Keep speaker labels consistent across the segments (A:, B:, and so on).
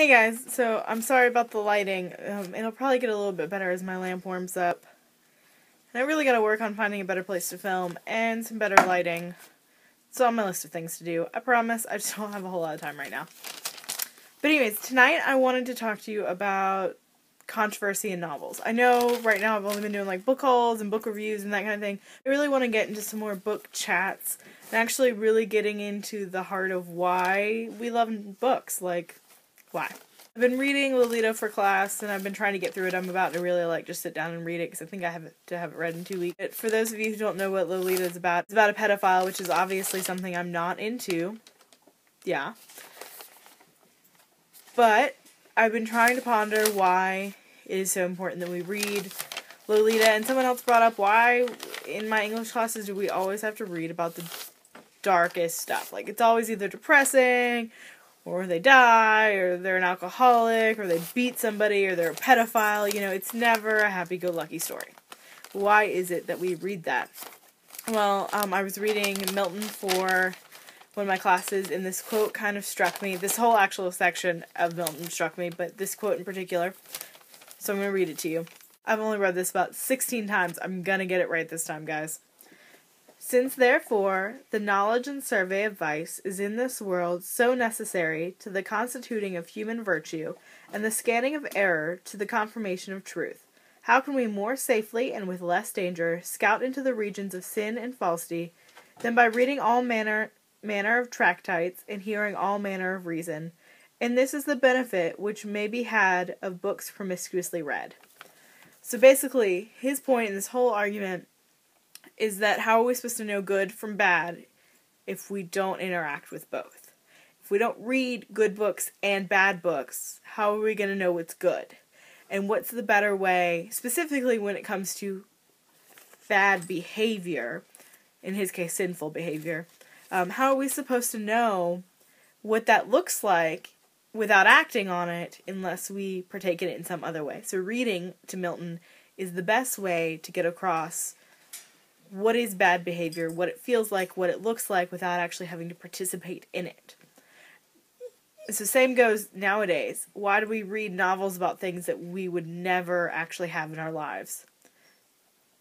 A: Hey guys, so I'm sorry about the lighting. It'll probably get a little bit better as my lamp warms up. And I really gotta work on finding a better place to film and some better lighting. It's on my list of things to do. I promise, I just don't have a whole lot of time right now. But anyways, tonight I wanted to talk to you about controversy in novels. I know right now I've only been doing like book hauls and book reviews and that kind of thing. I really want to get into some more book chats and actually really getting into the heart of why we love books. Like, why? I've been reading Lolita for class, and I've been trying to get through it. I'm about to really just sit down and read it because I think I have to have it read in 2 weeks. But for those of you who don't know what Lolita is about, it's about a pedophile, which is obviously something I'm not into. Yeah. But I've been trying to ponder why it is so important that we read Lolita, and someone else brought up why in my English classes do we always have to read about the darkest stuff. Like, it's always either depressing, or they die, or they're an alcoholic, or they beat somebody, or they're a pedophile. You know, it's never a happy-go-lucky story. Why is it that we read that? Well, I was reading Milton for one of my classes, and this quote kind of struck me. This whole actual section of Milton struck me, but this quote in particular. So I'm going to read it to you. I've only read this about 16 times. I'm going to get it right this time, guys. Since, therefore, the knowledge and survey of vice is in this world so necessary to the constituting of human virtue, and the scanning of error to the confirmation of truth, how can we more safely and with less danger scout into the regions of sin and falsity than by reading all manner of tractites and hearing all manner of reason? And this is the benefit which may be had of books promiscuously read. So basically, his point in this whole argument is that how are we supposed to know good from bad if we don't interact with both? If we don't read good books and bad books, how are we going to know what's good? And what's the better way, specifically when it comes to bad behavior, in his case sinful behavior, how are we supposed to know what that looks like without acting on it unless we partake in it in some other way? So reading to Milton is the best way to get across what is bad behavior, what it feels like, what it looks like, without actually having to participate in it. So same goes nowadays. Why do we read novels about things that we would never actually have in our lives?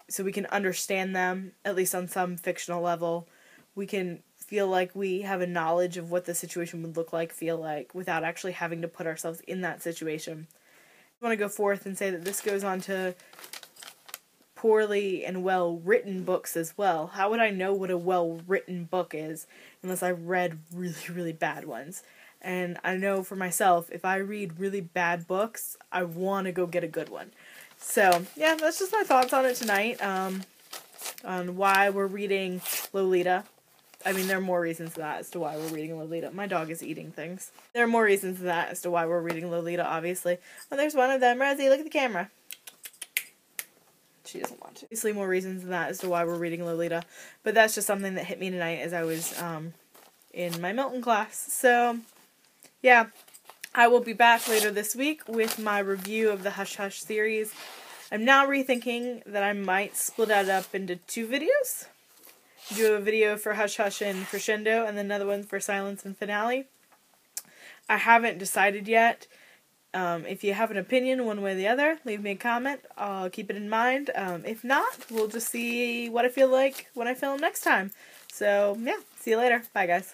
A: So we can understand them, at least on some fictional level. We can feel like we have a knowledge of what the situation would look like, feel like, without actually having to put ourselves in that situation. I want to go forth and say that this goes on to poorly and well-written books as well. How would I know what a well-written book is unless I read really, really bad ones? And I know for myself, if I read really bad books, I want to go get a good one. So, yeah, that's just my thoughts on it tonight, on why we're reading Lolita. I mean, there are more reasons to that as to why we're reading Lolita. My dog is eating things. There are more reasons to that as to why we're reading Lolita, obviously. Oh, there's one of them. Rosie, look at the camera. She doesn't want to. Obviously more reasons than that as to why we're reading Lolita, but that's just something that hit me tonight as I was in my Milton class. So, yeah, I will be back later this week with my review of the Hush Hush series. I'm now rethinking that I might split that up into 2 videos. Do a video for Hush Hush and Crescendo, and then another one for Silence and Finale. I haven't decided yet. If you have an opinion one way or the other, leave me a comment. I'll keep it in mind. If not, we'll just see what I feel like when I film next time. So, yeah, see you later. Bye, guys.